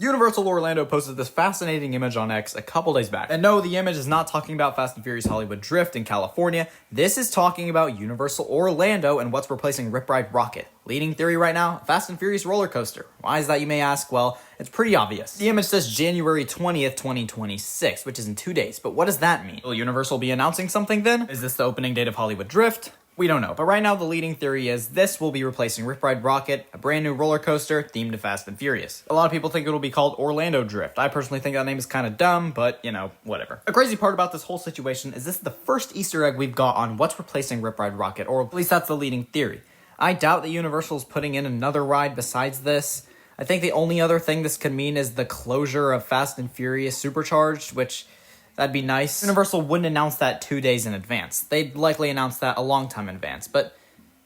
Universal Orlando posted this fascinating image on X a couple days back. And no, the image is not talking about Fast and Furious Hollywood Drift in California. This is talking about Universal Orlando and what's replacing Rip Ride Rockit. Leading theory right now, Fast and Furious roller coaster. Why is that, you may ask? Well, it's pretty obvious. The image says January 20th, 2026, which is in 2 days. But what does that mean? Will Universal be announcing something then? Is this the opening date of Hollywood Drift? We don't know, but right now the leading theory is this will be replacing Rip Ride Rockit, a brand new roller coaster themed to Fast and Furious. A lot of people think it'll be called Orlando Drift. I personally think that name is kind of dumb, but you know, whatever. A crazy part about this whole situation is this is the first Easter egg we've got on what's replacing Rip Ride Rockit, or at least that's the leading theory. I doubt that Universal's putting in another ride besides this. I think the only other thing this could mean is the closure of Fast and Furious Supercharged, which that'd be nice. Universal wouldn't announce that 2 days in advance. They'd likely announce that a long time in advance, but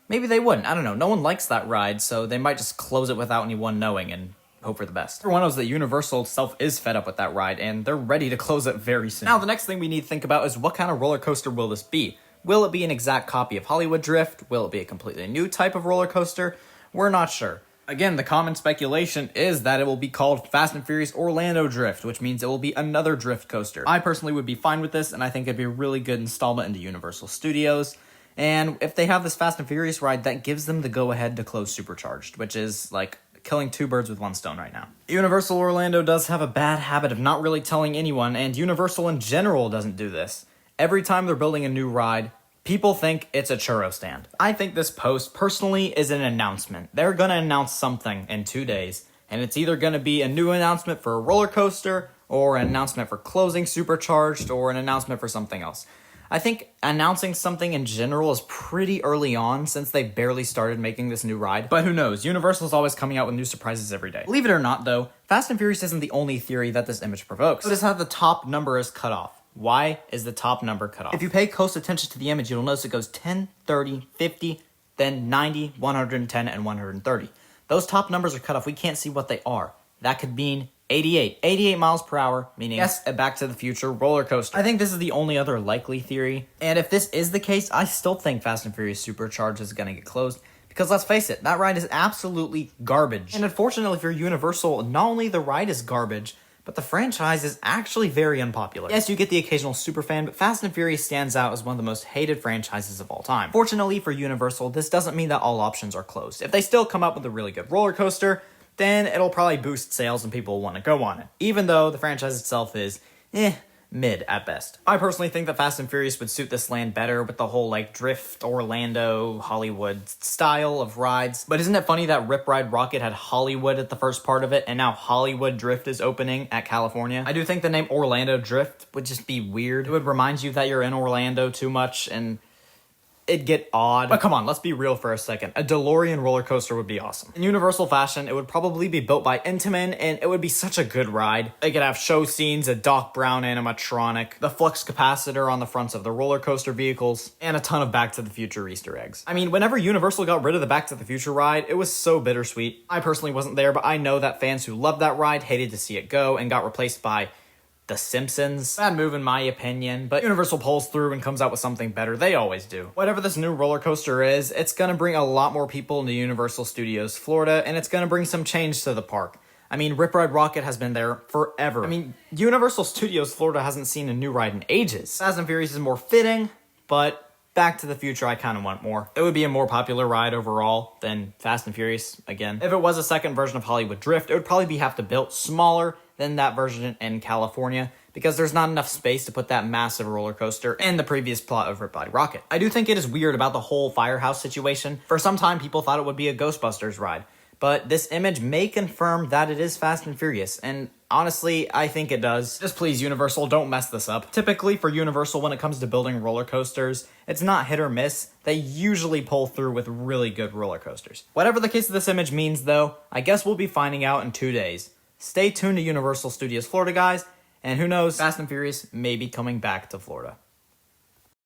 maybe they wouldn't. I don't know. No one likes that ride, so they might just close it without anyone knowing and hope for the best. Everyone knows that Universal itself is fed up with that ride, and they're ready to close it very soon. Now, the next thing we need to think about is what kind of roller coaster will this be? Will it be an exact copy of Hollywood Drift? Will it be a completely new type of roller coaster? We're not sure. Again, the common speculation is that it will be called Fast and Furious Orlando Drift, which means it will be another drift coaster. I personally would be fine with this, and I think it'd be a really good installment into Universal Studios. And if they have this Fast and Furious ride, that gives them the go-ahead to close Supercharged, which is like killing two birds with one stone right now. Universal Orlando does have a bad habit of not really telling anyone, and Universal in general doesn't do this. Every time they're building a new ride, people think it's a churro stand. I think this post, personally, is an announcement. They're gonna announce something in 2 days, and it's either gonna be a new announcement for a roller coaster, or an announcement for closing Supercharged, or an announcement for something else. I think announcing something in general is pretty early on, since they barely started making this new ride. But who knows, Universal's always coming out with new surprises every day. Believe it or not though, Fast and Furious isn't the only theory that this image provokes. Notice how the top number is cut off. Why is the top number cut off? If you pay close attention to the image, you'll notice it goes 10, 30, 50, then 90, 110, and 130. Those top numbers are cut off. We can't see what they are. That could mean 88. 88 miles per hour, meaning yes, a Back to the Future roller coaster. I think this is the only other likely theory. And if this is the case, I still think Fast and Furious Supercharged is going to get closed. Because let's face it, that ride is absolutely garbage. And unfortunately for Universal, not only the ride is garbage, but the franchise is actually very unpopular. Yes, you get the occasional superfan, but Fast and Furious stands out as one of the most hated franchises of all time. Fortunately for Universal, this doesn't mean that all options are closed. If they still come up with a really good roller coaster, then it'll probably boost sales and people will want to go on it. Even though the franchise itself is, mid at best. I personally think that Fast and Furious would suit this land better with the whole like Drift, Orlando, Hollywood style of rides. But isn't it funny that Rip Ride Rockit had Hollywood at the first part of it, and now Hollywood Drift is opening at California? I do think the name Orlando Drift would just be weird. It would remind you that you're in Orlando too much, and it'd get odd. But come on, let's be real for a second. A DeLorean roller coaster would be awesome. In Universal fashion, it would probably be built by Intamin, and it would be such a good ride. They could have show scenes, a Doc Brown animatronic, the flux capacitor on the fronts of the roller coaster vehicles, and a ton of Back to the Future Easter eggs. I mean, whenever Universal got rid of the Back to the Future ride, it was so bittersweet. I personally wasn't there, but I know that fans who loved that ride hated to see it go and got replaced by The Simpsons. Bad move in my opinion, but Universal pulls through and comes out with something better. They always do. Whatever this new roller coaster is, it's gonna bring a lot more people into Universal Studios Florida, and it's gonna bring some change to the park. I mean, Rip Ride Rockit has been there forever. I mean, Universal Studios Florida hasn't seen a new ride in ages. Fast and Furious is more fitting, but Back to the Future, I kind of want more. It would be a more popular ride overall than Fast and Furious, again. If it was a second version of Hollywood Drift, it would probably have to build smaller than that version in California, because there's not enough space to put that massive roller coaster in the previous plot of Rip Ride Rockit. I do think it is weird about the whole firehouse situation. For some time, people thought it would be a Ghostbusters ride, but this image may confirm that it is Fast and Furious, and honestly, I think it does. Just please, Universal, don't mess this up. Typically, for Universal, when it comes to building roller coasters, it's not hit or miss. They usually pull through with really good roller coasters. Whatever the case of this image means, though, I guess we'll be finding out in 2 days. Stay tuned to Universal Studios Florida, guys, and who knows, Fast and Furious may be coming back to Florida.